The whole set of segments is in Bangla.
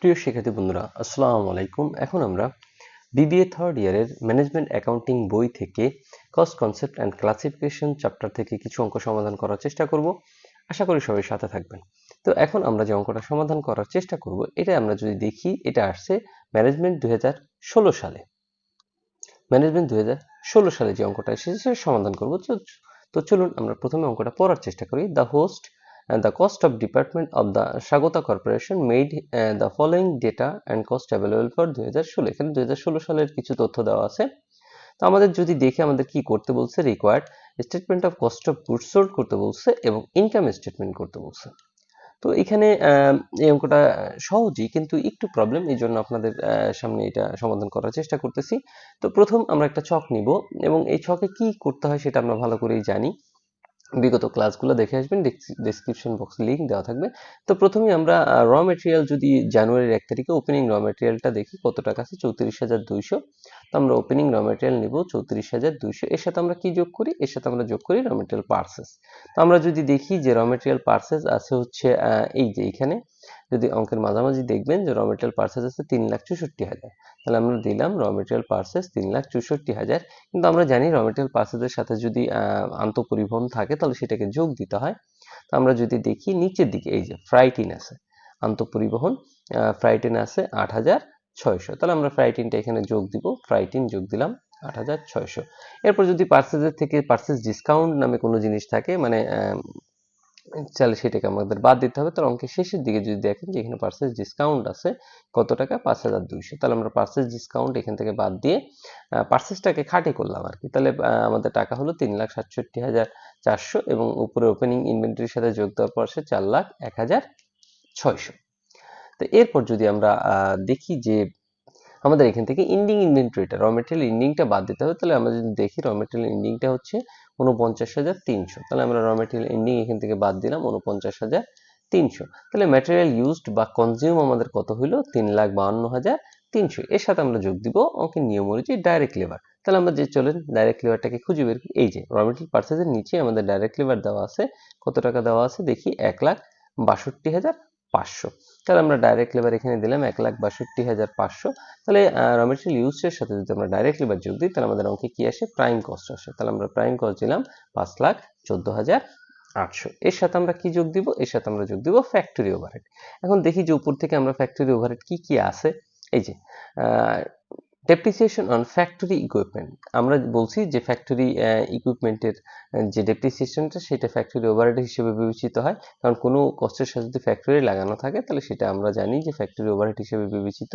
প্রিয় শিক্ষার্থী বন্ধুরা, আসসালামু আলাইকুম। এখন আমরা বিবিএ থার্ড ইয়ারের ম্যানেজমেন্ট অ্যাকাউন্টিং বই থেকে cost concept and classification chapter থেকে কিছু অঙ্ক সমাধান করার চেষ্টা করব। আশা করি সবাই সাথে থাকবেন। তো এখন আমরা যে অঙ্কটা সমাধান করার চেষ্টা করব, এটা আমরা যদি দেখি, এটা আসছে ম্যানেজমেন্ট 2016 সালে। ম্যানেজমেন্ট 2016 সালে যে অঙ্কটা এসেছে সেটা সমাধান করব। তো চলুন আমরা প্রথমে অঙ্কটা পড়ার চেষ্টা করি। The cost of department of the Sagota Corporation made the following data and cost available for 2016। এখানে 2016 সালের কিছু তথ্য দেওয়া আছে। তো আমাদের যদি দেখি, আমাদের কি করতে বলছে, required statement of cost of goods sold করতে বলছে এবং ইনকাম স্টেটমেন্ট করতে বলছে। তো এখানে এই অঙ্কটা সহজই, কিন্তু একটু প্রবলেম, এই জন্য আপনাদের সামনে এটা সমাধান করার চেষ্টা করতেছি। তো প্রথম আমরা একটা ছক নিব এবং এই ছকে কি করতে হয় সেটা আমরা ভালো করেই জানি। বিগত ক্লাসগুলো দেখে আসবেন, ডেসক্রিপশন বক্সে লিঙ্ক দেওয়া থাকবে। তো প্রথমেই আমরা র মেটেরিয়াল, যদি জানুয়ারির 1 তারিখে ওপেনিং র মেটেরিয়ালটা দেখি কত টাকা আছে, 34,200। তো আমরা ওপেনিং র মেটেরিয়াল নিব 34,200। এর সাথে আমরা কি যোগ করি? এর সাথে আমরা যোগ করি র মেটেরিয়াল পার্সেস। তো আমরা যদি দেখি যে র মেটেরিয়াল পার্সেস আছে হচ্ছে এই যে এখানে, যদি অঙ্কের মাঝামাঝি দেখবেন যে র মেটেরিয়াল পার্সেস আছে 3,64,000। তাহলে আমরা দিলাম র মেটেরিয়াল পার্সেস 3,64,000। কিন্তু আমরা জানি র মেটেরিয়াল পার্সেসের সাথে যদি আন্তঃপরিবহন থাকে তাহলে সেটাকে যোগ দিতে হয়। তো আমরা যদি দেখি নিচের দিকে, এই যে ফ্রাইটিন আছে, আন্তঃপরিবহন ফ্রাইটিন আছে 8,600। তাহলে আমরা ফ্রাইটিনটা এখানে যোগ দিব, ফ্রাইটিন যোগ দিলাম 8,600। এরপর যদি পার্সেসের থেকে পার্সেস ডিসকাউন্ট নামে কোনো জিনিস থাকে, মানে তাহলে সেটাকে আমাদের বাদ দিতে হবে। তাহলে অঙ্কের শেষের দিকে যদি দেখেন যে এখানে পার্সেস ডিসকাউন্ট আছে কত টাকা, 5,200। তাহলে আমরা পার্সেস ডিসকাউন্ট এখান থেকে বাদ দিয়ে পার্সেসটাকে খাঁটি করলাম আর কি। তাহলে আমাদের টাকা হলো 3,67,400 এবং উপরে ওপেনিং ইনভেন্টরির সাথে যোগ দেওয়ার পর সে 4,01,600। তো এরপর যদি আমরা দেখি যে আমাদের এখান থেকে ইন্ডিং ইনভেন্টরিটা, র মেটেরিয়াল ইন্ডিংটা বাদ দিতে হবে। তাহলে আমরা যদি দেখি র মেটেরিয়াল ইন্ডিংটা হচ্ছে 49,300। তাহলে আমরা র মেটেরিয়াল ইন্ডিং এখান থেকে বাদ দিলাম 49,300। তাহলে ম্যাটেরিয়াল ইউজড বা কনজিউম আমাদের কত হইলো? 3,52,300। এর সাথে আমরা যোগ দিব অঙ্কের নিয়ম অনুযায়ী ডাইরেক্ট লেবার। তাহলে আমরা যে চলেন ডাইরেক্ট লেবারটাকে খুঁজে বের করি। এই যে র মেটেরিয়াল পার্সেসের নিচে আমাদের ডাইরেক্ট লেবার দেওয়া আছে, কত টাকা দেওয়া আছে দেখি, 1,62,500। তাহলে আমরা ডাইরেক্ট লেবার এখানে দিলাম 1,62,500। তাহলে র মেটেরিয়াল ইউজের সাথে যদি আমরা ডাইরেক্ট লেবার যোগ দিই তাহলে আমাদের অঙ্কে কি আসে? প্রাইম কস্ট আসে। তাহলে আমরা প্রাইম কস্ট দিলাম 5,14,800। এর সাথে আমরা কি যোগ দিব? এর সাথে আমরা যোগ দিব ফ্যাক্টরি ওভারহেড। এখন দেখি যে উপর থেকে আমরা ফ্যাক্টরি ওভারহেড কি কি আছে। এই যে ডেপ্রিসিয়েশন অন ফ্যাক্টরি ইকুইপমেন্ট, আমরা বলছি যে ফ্যাক্টরি ইকুইপমেন্টের যে ডেপ্রিসিয়েশনটা সেটা ফ্যাক্টরি ওভারহেড হিসেবে বিবেচিত হয়, কারণ কোনো কস্টের সাথে যদি ফ্যাক্টরি লাগানো থাকে তাহলে সেটা আমরা জানি যে ফ্যাক্টরি ওভারহেড হিসেবে বিবেচিত।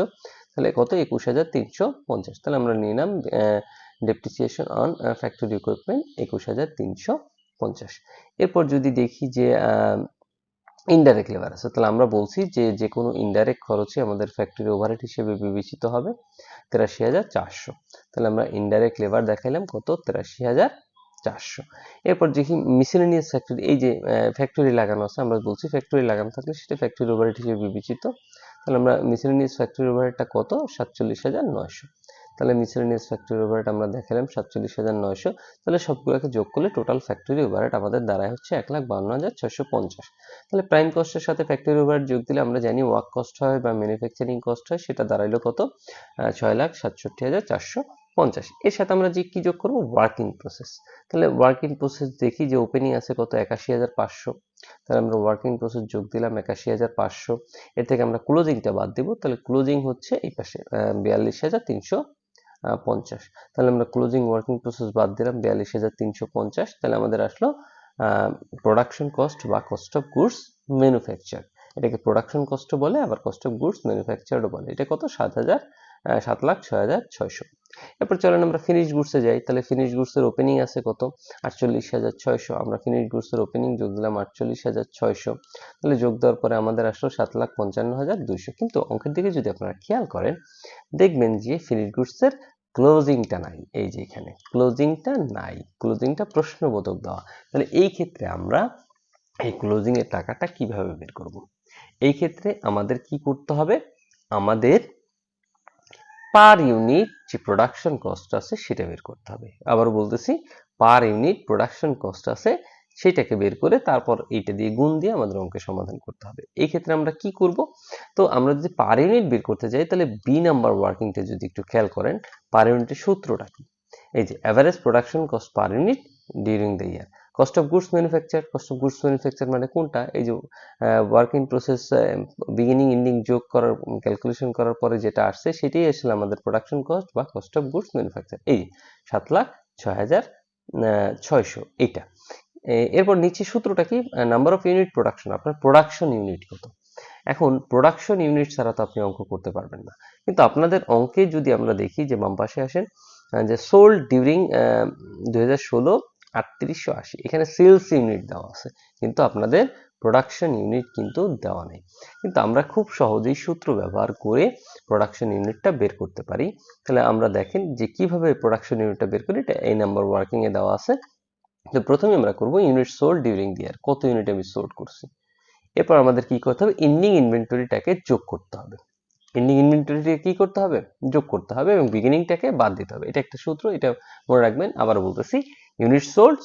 তাহলে কত? 21,350। তাহলে আমরা নিলাম ডেপ্রিসিয়েশন অন ফ্যাক্টরি ইকুইপমেন্ট 21,350। এরপর যদি দেখি যে ইনডাইরেক্ট লেবার আছে, তাহলে আমরা বলছি যে যে কোনো ইনডাইরেক্ট খরচই আমাদের ফ্যাক্টরি ওভারহেড হিসেবে বিবেচিত হবে, 83,400। তাহলে আমরা ইনডাইরেক্ট লেবার দেখাইলাম কত? 83,400। এরপর দেখি মিসেলেনিয়াস ফ্যাক্টরি, এই যে ফ্যাক্টরি লাগানো আছে, আমরা বলছি ফ্যাক্টরি লাগানো থাকলে সেটা ফ্যাক্টরি ওভারহেড হিসেবে বিবেচিত। তাহলে আমরা মিসেলেনিয়াস ফ্যাক্টরি ওভারহেডটা কত? 47,900। তাহলে মিসেলেনিয়াস ফ্যাক্টরি ওভারহেড আমরা দেখালাম 47,900। তাহলে সবগুলোকে যোগ করলে টোটাল ফ্যাক্টরি ওভারহেড আমাদের দাঁড়ায় হচ্ছে 1,52,650। তাহলে প্রাইম কস্টের সাথে ফ্যাক্টরি ওভারহেড যোগ দিলে আমরা জানি ওয়ার্ক কস্ট হয় বা ম্যানুফ্যাকচারিং কস্ট হয়, সেটা দাঁড়াইলো কত? 6,67,450। এর সাথে আমরা যে কি যোগ করবো? Working process. তাহলে ওয়ার্কিং প্রসেস দেখি যে ওপেনিং আছে কত? 81,500। তাহলে আমরা ওয়ার্কিং প্রসেস যোগ দিলাম 81,500। এর থেকে আমরা ক্লোজিংটা বাদ দিব। তাহলে ক্লোজিং হচ্ছে এই পাশে 42,350। তাহলে আমরা ক্লোজিং ওয়ার্কিং প্রসেস বাদ দিলাম 42,350। তাহলে আমাদের আসলো প্রোডাকশন কস্ট বা কস্ট অফ গুডস ম্যানুফ্যাকচার। এটাকে প্রোডাকশন কস্ট বলে, আবার কস্ট অফ গুডস ম্যানুফ্যাকচারও বলে। এটা কত? 7,06,600। এরপর চলেন আমরা ফিনিশ গুডসে যাই। তাহলে ফিনিশ গুডসের ওপেনিং আছে কত? 48,600। আমরা ফিনিশ গুডসের ওপেনিং যোগ দিলাম 48,600। তাহলে যোগ দেওয়ার পরে আমাদের আসলো 7,55,200। কিন্তু অঙ্কের দিকে যদি আপনারা খেয়াল করেন, দেখবেন যে ফিনিশ গুডসের ক্লোজিংটা নাই। এই যে এখানে ক্লোজিংটা নাই, ক্লোজিংটা প্রশ্নবোধক দেওয়া। তাহলে এই ক্ষেত্রে আমরা এই ক্লোজিং এর টাকাটা কিভাবে বের করব? এই ক্ষেত্রে আমাদের কি করতে হবে? আমাদের পার ইউনিট যে প্রোডাকশন কস্ট আছে সেটা বের করতে হবে। আবার বলতেছি, পার ইউনিট প্রোডাকশন কস্ট আছে সেইটাকে বের করে তারপর এইটা দিয়ে গুণ দিয়ে আমাদের অঙ্কের সমাধান করতে হবে। এই ক্ষেত্রে আমরা কি করব? তো আমরা যদি পার ইউনিট বের করতে যাই তাহলে বি নাম্বার ওয়ার্কিংটা যদি একটু খেয়াল করেন, পার ইউনিটের সূত্রটা কি? এই যে average production cost per unit during the year. Cost of goods manufacture মানে কোনটা? এই যে work in process beginning ending যোগ করার ক্যালকুলেশন করার পরে যেটা আসছে সেটাই আসলে আমাদের প্রোডাকশন কস্ট বা কস্ট অফ গুডস ম্যানুফ্যাকচার। এই 7,06,600 এইটা। এরপর নিচে সূত্রটা কি? নাম্বার অফ ইউনিট প্রোডাকশন, আপনার প্রোডাকশন ইউনিট কত। এখন প্রোডাকশন ইউনিট ছাড়া তো আপনি অঙ্ক করতে পারবেন না, কিন্তু আপনাদের অঙ্কে যদি আমরা দেখি যে বাম পাশে আসেন যে সোল্ড ডিউরিং 2016 3880, এখানে সেলস ইউনিট দেওয়া আছে কিন্তু আপনাদের প্রোডাকশন ইউনিট কিন্তু দেওয়া নেই। কিন্তু আমরা খুব সহজেই সূত্র ব্যবহার করে প্রোডাকশন ইউনিটটা বের করতে পারি। তাহলে আমরা দেখেন যে কিভাবে প্রোডাকশন ইউনিটটা বের করি, এটা এই নাম্বার ওয়ার্কিং এ দেওয়া আছে। তো প্রথমে আমরা করব ইউনিট সোল্ড ডিউরিং দি ইয়ার, কত ইউনিট আমি সোল্ড করছি। এরপর আমাদের কি করতে হবে? এন্ডিং ইনভেন্টরিটাকে যোগ করতে হবে। এন্ডিং ইনভেন্টরিটাকে কি করতে হবে? যোগ করতে হবে এবং বিগিনিংটাকে বাদ দিতে হবে। এটা একটা সূত্র, এটা মনে রাখবেন। আবার বলতেছি, ইউনিট সোল্ড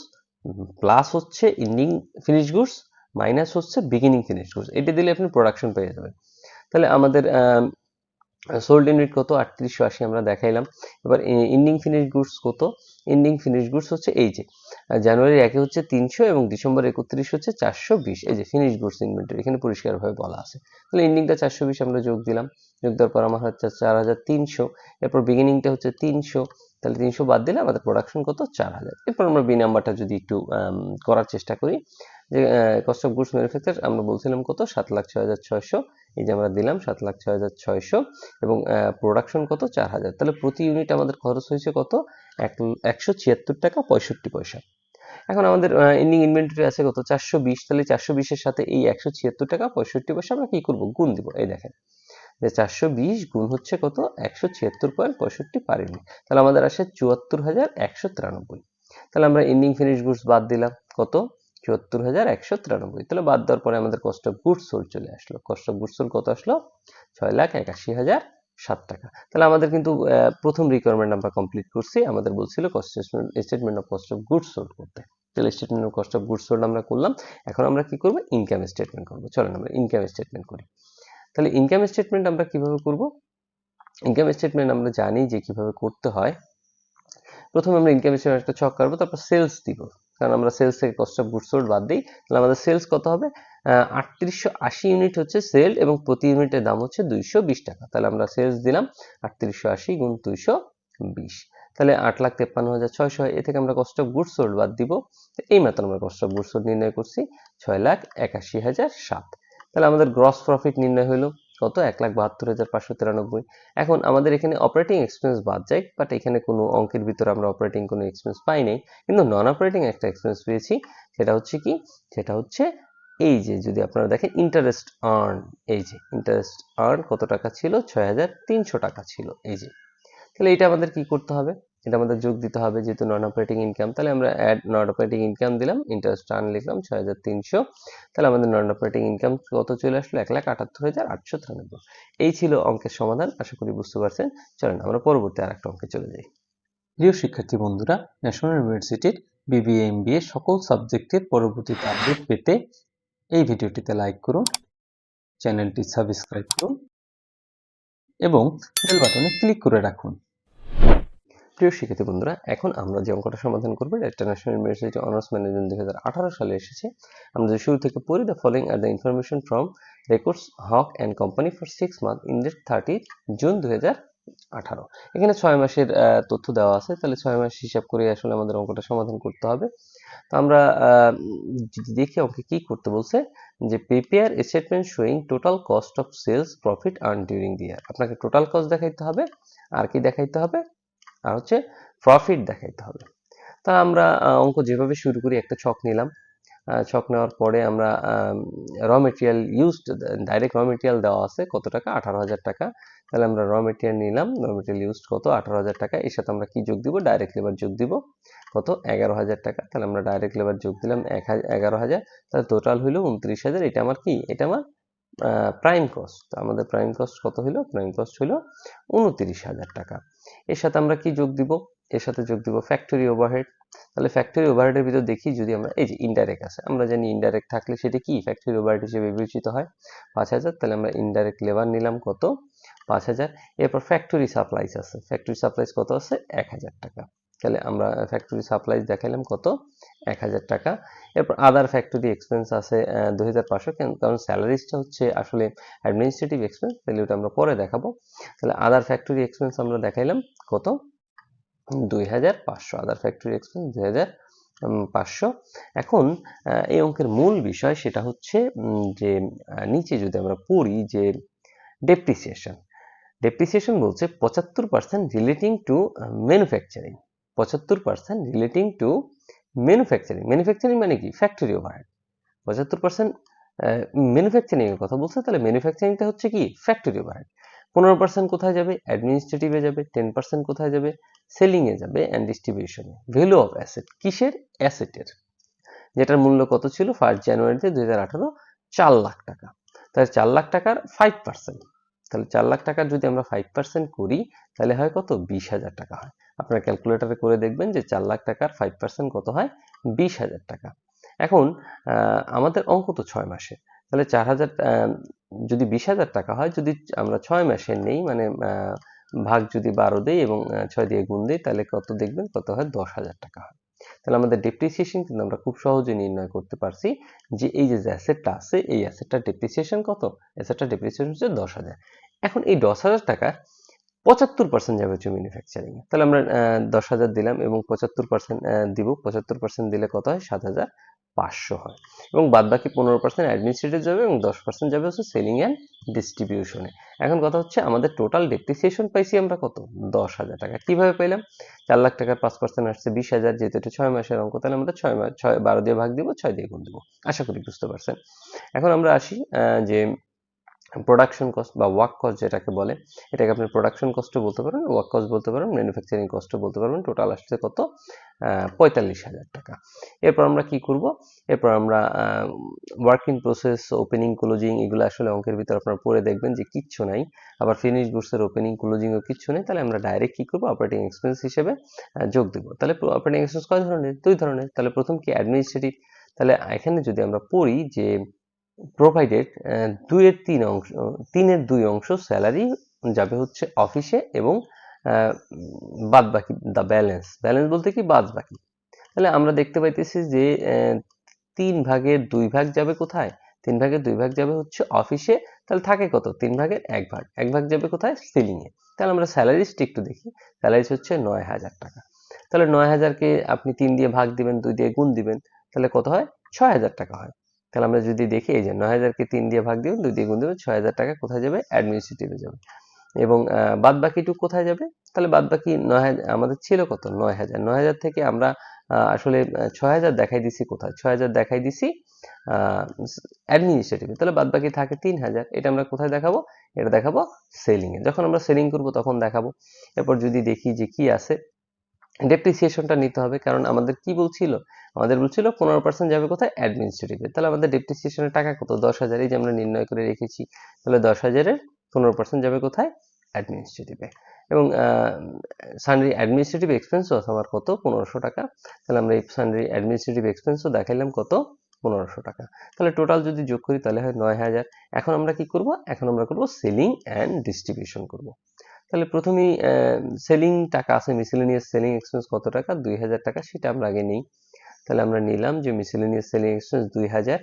প্লাস হচ্ছে এন্ডিং ফিনিশ গুডস মাইনাস হচ্ছে বিগিনিং ফিনিশ গুডস, এটা দিলে আপনি প্রোডাকশন পেয়ে যাবেন। তাহলে আমাদের সোল্ড ইউনিট কত? 3880 আমরা দেখাইলাম। এবার এন্ডিং ফিনিশ গুডস কত? এন্ডিং ফিনিশ গুডস হচ্ছে এই যে জানুয়ারি 1 হচ্ছে 300 এবং ডিসেম্বর 31 হচ্ছে 420। এই যে ফিনিশ গুডস ইনভেন্টরি এখানে পরিষ্কারভাবে বলা আছে। তাহলে এন্ডিংটা 420 আমরা যোগ দিলাম, যোগ দেওয়ার পর আমার হচ্ছে 4300। এরপর বিগিনিংটা হচ্ছে 300, তাহলে 300 বাদ দিলে আমাদের প্রোডাকশন কত? 4000। এরপর আমরা বি নাম্বারটা যদি একটু করার চেষ্টা করি, যে কস্ট অফ গুডস ম্যানুফ্যাকচার আমরা বলছিলাম কত? 7,06,600। এই যে আমরা দিলাম 7,06,600 এবং প্রোডাকশন কত? 4000। তাহলে প্রতি ইউনিট আমাদের খরচ হয়েছে কত? 176 টাকা 65 পয়সা। এখন আমাদের এন্ডিং ইনভেন্টরি আছে কত? 420। তাহলে 420 এর সাথে এই 176 টাকা 65 পয়সা আমরা কি করব? গুণ দিব। এই দেখেন যে 420 গুণ হচ্ছে কত? 176.65 পার ইউনিট। তাহলে আমাদের আসে 74,193। তাহলে আমরা এন্ডিং ফিনিশ গুডস বাদ দিলাম কত? 74,193। তাহলে বাদ দেওয়ার পরে আমাদের কস্ট অফ গুডস সোল্ড চলে আসলো। কস্ট অফ গুডস সোল্ড কত আসলো? 6,81,007 টাকা। তাহলে আমাদের কিন্তু প্রথম রিকোয়ারমেন্ট আমরা কমপ্লিট করছি। আমাদের বলছিল cost statement of cost of goods sold করতে। তাহলে statement of cost of goods sold আমরা করলাম। এখন আমরা কি করব? ইনকাম স্টেটমেন্ট করব। চলেন আমরা ইনকাম স্টেটমেন্ট করি। তাহলে ইনকাম স্টেটমেন্ট আমরা কিভাবে করব? ইনকাম স্টেটমেন্ট আমরা জানি যে কিভাবে করতে হয়। প্রথমে আমরা ইনকাম স্টেটমেন্ট একটা ছক কাটবো, তারপর সেলস দিব, কারণ আমরা সেলস থেকে কস্ট অফ গুডস সোল্ড বাদ দিই। তাহলে আমাদের সেলস কত হবে? 3880 ইউনিট হচ্ছে সেল এবং প্রতি ইউনিটের দাম হচ্ছে 220 টাকা। তাহলে আমরা সেলস দিলাম 3880 গুণ 220, তাহলে 8,53,600 হয়। এ থেকে আমরা কস্ট অফ গুডস সোল্ড বাদ দিব। এই মাত্র আমরা কস্ট অফ গুডস সোল্ড নির্ণয় করছি 6,81,007। তাহলে আমাদের গ্রস প্রফিট নির্ণয় হলো কত? 1,72,593। এখন আমাদের এখানে অপারেটিং এক্সপেন্স বাদ যায়, বাট এখানে কোনো অঙ্কের ভিতরে আমরা অপারেটিং কোনো এক্সপেন্স পাই নাই, কিন্তু নন অপারেটিং একটা এক্সপেন্স পেয়েছি। সেটা হচ্ছে কি? সেটা হচ্ছে এই যে যদি আপনারা দেখেন ইন্টারেস্ট আর্ন, এই যে ইন্টারেস্ট আর্ন কত টাকা ছিল? 6,300 টাকা ছিল। এই যে, তাহলে এটা আমাদের কি করতে হবে? এটা আমাদের যোগ দিতে হবে যেহেতু নন অপারেটিং ইনকাম। তাহলে আমরা অ্যাড নন অপারেটিং ইনকাম দিলাম, ইন্টারেস্ট আর্ন লিখলাম 6,300। তাহলে আমাদের নন অপারেটিং ইনকাম কত চলে আসলো? 1,78,893। এই ছিল অঙ্কের সমাধান। আশা করি বুঝতে পারছেন। চলেন আমরা পরবর্তী আরেকটা অঙ্কে চলে যাই। প্রিয় শিক্ষার্থী বন্ধুরা, ন্যাশনাল ইউনিভার্সিটির বিবিএ এমবিএ সকল সাবজেক্টের পরবর্তীতে আপডেট পেতে এই ভিডিওটিতে লাইক করুন, চ্যানেলটি সাবস্ক্রাইব করুন এবং বেল বাটনে ক্লিক করে রাখুন। প্রিয় শিক্ষার্থী বন্ধুরা, এখন আমরা যে অঙ্কটা সমাধান করবো এটা ন্যাশনাল ইউনিভার্সিটি অনার্স ম্যানেজমেন্ট 2018 সালে এসেছে। আমরা যদি শুরু থেকে পড়ি, the following are the information from records Hoque and company for 6 month ended 30 June 2018। এখানে 6 মাসের তথ্য দেওয়া আছে। তাহলে 6 মাস হিসাব করে আসলে আমাদের অঙ্কটা সমাধান করতে হবে। তো আমরা যদি দেখি অঙ্কে কি করতে বলছে, যে prepare statement showing total cost of sales profit earn during the year. আপনাকে টোটাল কস্ট দেখাইতে হবে, আর কি দেখাইতে হবে? আর হচ্ছে প্রফিট দেখাইতে হবে। তা আমরা অঙ্ক যেভাবে শুরু করি, একটা ছক নিলাম। ছক নেওয়ার পরে আমরা র মেটেরিয়াল ইউজড, ডাইরেক্ট র মেটেরিয়াল দেওয়া আছে কত টাকা? 18,000 টাকা। তাহলে আমরা র মেটেরিয়াল নিলাম, র মেটেরিয়াল ইউজড কত? 18,000 টাকা। এর সাথে আমরা কি যোগ দিব? ডাইরেক্ট লেবার যোগ দিব কত? 11,000 টাকা। তাহলে আমরা ডাইরেক্ট লেবার যোগ দিলাম 11,000। তাহলে টোটাল হইল 29,000। এটা আমার কি? এটা আমার প্রাইম কস্ট। আমাদের প্রাইম কস্ট কত হইলো? প্রাইম কস্ট হইলো 29,000 টাকা। এর সাথে আমরা কি যোগ দিব? এর সাথে যোগ দিব ফ্যাক্টরি ওভারহেড। তাহলে ফ্যাক্টরি ওভারহেডের ভিতর দেখি যদি আমরা এই যে ইনডাইরেক্ট আছে, আমরা জানি ইনডাইরেক্ট থাকলে সেটা কি ফ্যাক্টরি ওভারহেড হিসেবে বিবেচিত হয় 5000। তাহলে আমরা ইনডাইরেক্ট লেবার নিলাম কত 5000। এরপর ফ্যাক্টরি সাপ্লাইস আছে, ফ্যাক্টরি সাপ্লাইস কত আছে 1000 টাকা। তাহলে আমরা ফ্যাক্টরি সাপ্লাইস দেখাইলাম কত 1000 টাকা। এরপর আদার ফ্যাক্টরি এক্সপেন্স আছে 2500, কারণ স্যালারিসটা হচ্ছে আসলে অ্যাডমিনিস্ট্রেটিভ এক্সপেন্স, তাহলে ওটা আমরা পরে দেখাবো। তাহলে আদার ফ্যাক্টরি এক্সপেন্স আমরা দেখাইলাম কত 2500, আদার ফ্যাক্টরি এক্সপেন্স 2500। এখন এই অঙ্কের মূল বিষয় সেটা হচ্ছে যে নিচে যদি আমরা পড়ি যে ডেপ্রিসিয়েশন, ডেপ্রিসিয়েশন বলছে 75% relating to manufacturing, 75% relating to manufacturing. Manufacturing মানে কি ফ্যাক্টরি ওভারহেড। 75% ম্যানুফ্যাকচারিং এর কথা বলছে, তাহলে ম্যানুফ্যাকচারিংটা হচ্ছে কি ফ্যাক্টরি ওভারহেড। 15% কোথায় যাবে অ্যাডমিনিস্ট্রেটিভে যাবে, 10% কোথায় যাবে সেলিং এ যাবে অ্যান্ড ডিস্ট্রিবিউশনে। ভ্যালু অফ অ্যাসেট কিসের অ্যাসেটের, যেটার মূল্য কত ছিল 1 জানুয়ারিতে 2018 4 লাখ টাকা। তাহলে 4 লাখ টাকার 5%, তাহলে 4 লাখ টাকার যদি আমরা 5% করি তাহলে হয় কত 20,000 টাকা হয়। আপনারা ক্যালকুলেটরে করে দেখবেন যে 4 লাখ টাকার 5% কত হয় 20,000 টাকা। এখন আমাদের অঙ্ক তো 6 মাসে, তাহলে 4000 যদি 20,000 টাকা হয়, যদি আমরা 6 মাসের নেই মানে ভাগ যদি 12 দেই এবং 6 দিয়ে গুণ দিই তাহলে কত দেখবেন কত হয় 10,000 টাকা হয়। তাহলে আমাদের ডেপ্রিসিয়েশন কিন্তু আমরা খুব সহজে নির্ণয় করতে পারছি যে এই যে অ্যাসেটটা আছে এই অ্যাসেটটার ডেপ্রিসিয়েশন কত, অ্যাসেটটার ডেপ্রিসিয়েশন হচ্ছে 10,000। এখন এই 10,000 টাকা 75% যাবে হচ্ছে ম্যানুফ্যাকচারিং এ। তাহলে আমরা 10,000 দিলাম এবং 75% দিব, 75% দিলে কত হয় 7,500 হয়। এবং বাদ বাকি 15% অ্যাডমিনিস্ট্রেটিভ যাবে এবং 10% যাবে হচ্ছে সেলিং অ্যান্ড ডিস্ট্রিবিউশনে। এখন কথা হচ্ছে আমাদের টোটাল ডেপ্রিসিয়েশন পাইছি আমরা কত 10,000 টাকা। কিভাবে পেলাম 4 লাখ টাকার 5% আসছে 20,000, যেহেতু এটা 6 মাসের অঙ্ক তাহলে আমরা 12 দিয়ে ভাগ দিব, 6 দিয়ে গুণ দিব। আশা করি বুঝতে পারছেন। এখন আমরা আসি যে প্রোডাকশন কস্ট বা ওয়ার্ক কস্ট যেটাকে বলে, এটাকে আপনি প্রোডাকশন কস্টও বলতে পারেন, ওয়ার্ক কস্ট বলতে পারেন, ম্যানুফ্যাকচারিং কস্টও বলতে পারবেন। টোটাল আসছে কত 45,000 টাকা। এরপর আমরা কি করব, এরপর আমরা ওয়ার্কিং প্রসেস, ওপেনিং ক্লোজিং এগুলো আসলে অঙ্কের ভিতর আপনারা পড়ে দেখবেন যে কিচ্ছু নাই, আবার ফিনিশ গুডসের ওপেনিং ক্লোজিংও কিচ্ছু নেই। তাহলে আমরা ডাইরেক্ট কি করব অপারেটিং এক্সপেন্স হিসেবে যোগ দেব। তাহলে অপারেটিং এক্সপেন্স কয় ধরনের, 2 ধরনের। তাহলে প্রথম কি অ্যাডমিনিস্ট্রেটিভ, তাহলে এখানে যদি আমরা পড়ি যে প্রোভাইডেড 3/2 অংশ স্যালারি যাবে হচ্ছে অফিসে এবং বাদ বাকি দা ব্যালেন্স, ব্যালেন্স বলতে কি বাদ বাকি। তাহলে আমরা দেখতে পাইতেছি যে 3/2 ভাগ যাবে কোথায়, 3/2 ভাগ যাবে হচ্ছে অফিসে। তাহলে থাকে কত 3/1 ভাগ, 1 ভাগ যাবে কোথায় সেলিং এ। তাহলে আমরা স্যালারিসটা একটু দেখি, স্যালারিস হচ্ছে 9,000 টাকা। তাহলে 9,000কে আপনি 3 দিয়ে ভাগ দিবেন, 2 দিয়ে গুণ দিবেন, তাহলে কত হয় 6,000 টাকা হয়। তাহলে আমরা যদি দেখি এই যে 9,000কে 3 দিয়ে ভাগ দিবেন, 2 দিয়ে গুণ দিবেন, 6,000 টাকা কোথায় যাবে অ্যাডমিনিস্ট্রেটিভে যাবে। এবং বাদ বাকিটুকু কোথায় যাবে, তাহলে বাদ বাকি 9,000 আমাদের ছিল কত 9,000, 9,000 থেকে আমরা আসলে 6,000 দেখাই দিছি কোথায়, 6,000 দেখাই দিছি অ্যাডমিনিস্ট্রেটিভে। তাহলে বাদ বাকি থাকে 3,000, এটা আমরা কোথায় দেখাবো, এটা দেখাবো সেলিং এ। যখন আমরা সেলিং করব তখন দেখাবো। এরপর যদি দেখি যে কি আছে, ডেপ্রিসিয়েশনটা নিতে হবে, কারণ আমাদের কি বলছিল, আমাদের বলছিল 15% যাবে কোথায় অ্যাডমিনিস্ট্রেটিভে। তাহলে আমাদের ডেপ্রিসিয়েশনের টাকা কত 10,000, এই যে আমরা নির্ণয় করে রেখেছি। তাহলে 10,000-এর 15% যাবে কোথায় অ্যাডমিনিস্ট্রেটিভে। এবং সানডে অ্যাডমিনিস্ট্রেটিভ এক্সপেন্সও আছে আমার কত 1500 টাকা। তাহলে আমরা এই সানডে অ্যাডমিনিস্ট্রেটিভ এক্সপেন্সও দেখাইলাম কত 1500 টাকা। তাহলে টোটাল যদি যোগ করি তাহলে হয় 9,000। এখন আমরা কি করব, এখন আমরা করব সেলিং অ্যান্ড ডিস্ট্রিবিউশন করব। তাহলে প্রথমেই সেলিং টাকা আছে, মিসেলেনিয়াস সেলিং এক্সপেন্স কত টাকা 2,000 টাকা, সেটা আমরা আগে নিই। তাহলে আমরা নিলাম যে মিসেলেনিয়াস সেলিং এক্সপেন্স 2,000।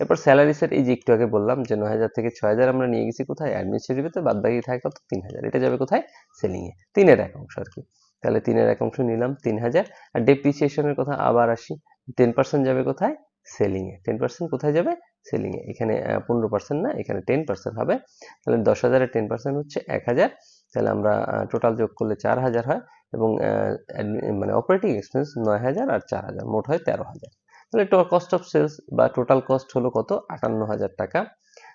এরপর স্যালারিসের এই যে একটু আগে বললাম যে 9,000 থেকে 6,000 আমরা নিয়ে গেছি কোথায় অ্যাডমিনিস্ট্রেটিভে, তো বাদ বাকি থাকে কত 3,000, এটা যাবে কোথায় সেলিং এ, 3-এর 1 অংশ আর কি। তাহলে 3-এর 1 অংশ নিলাম 3,000। আর ডেপ্রিসিয়েশনের কথা আবার আসি, 10% যাবে কোথায় সেলিং এ, 10% কোথায় যাবে সেলিং এ। এখানে 15% না, এখানে 10% হবে। তাহলে 10,000-এর 10% হচ্ছে 1,000। তাহলে আমরা টোটাল যোগ করলে 4,000 হয় এবং মানে অপারেটিং এক্সপেন্স 9,000 আর 4,000 মোট হয় 13,000। তাহলে কস্ট অফ সেলস বা টোটাল কস্ট হলো কত 58,000 টাকা।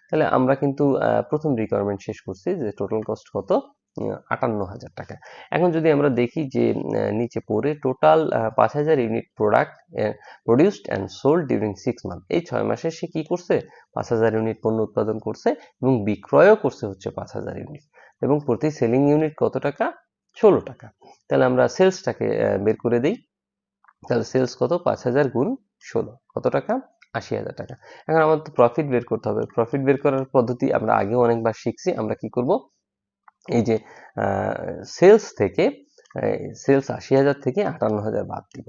তাহলে আমরা কিন্তু প্রথম রিকোয়ারমেন্ট শেষ করছি যে টোটাল কস্ট কত 58,000 টাকা। এখন যদি আমরা দেখি যে নিচে পড়ে total 5,000 unit product produced and sold during 6 month, এই 6 মাসে সে কি করছে 5,000 ইউনিট পণ্য উৎপাদন করছে এবং বিক্রয়ও করছে হচ্ছে 5,000 ইউনিট, এবং প্রতি সেলিং ইউনিট কত টাকা 16 টাকা। তাহলে আমরা সেলসটাকে বের করে দিই। তাহলে সেলস কত, 5,000 গুণ 16 কত টাকা, 80,000 টাকা। এখন আমাদের তো প্রফিট বের করতে হবে। প্রফিট বের করার পদ্ধতি আমরা আগেও অনেকবার শিখছি। আমরা কি করব, এই যে সেলস থেকে সেলস 80,000 থেকে 58,000 বাদ দিব,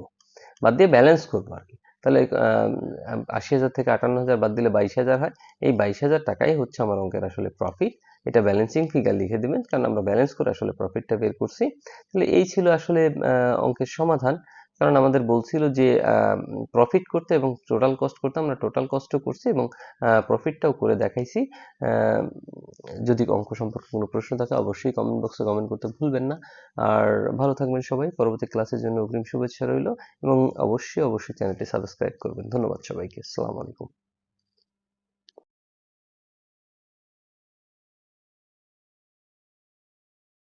বাদ দিয়ে ব্যালেন্স করবো আর কি। তাহলে 80,000 থেকে 58,000 বাদ দিলে 22,000 হয়। এই 22,000 টাকাই হচ্ছে আমার অঙ্কের আসলে প্রফিট। এটা ব্যালেন্সিং ফিগার লিখে দিবেন, কারণ আমরা ব্যালেন্স করে আসলে প্রফিটটা বের করছি। তাহলে এই ছিল আসলে অঙ্কের সমাধান। কারণ আমাদের বলছিল যে প্রফিট করতে এবং টোটাল কস্ট করতে, আমরা টোটাল কস্টও করছি এবং প্রফিটটাও করে দেখাইছি। যদি অঙ্ক সম্পর্কে কোনো প্রশ্ন থাকে অবশ্যই কমেন্ট বক্সে কমেন্ট করতে ভুলবেন না। আর ভালো থাকবেন সবাই। পরবর্তী ক্লাসের জন্য অগ্রিম শুভেচ্ছা রইল এবং অবশ্যই চ্যানেলটি সাবস্ক্রাইব করবেন। ধন্যবাদ সবাইকে। আসসালামু আলাইকুম।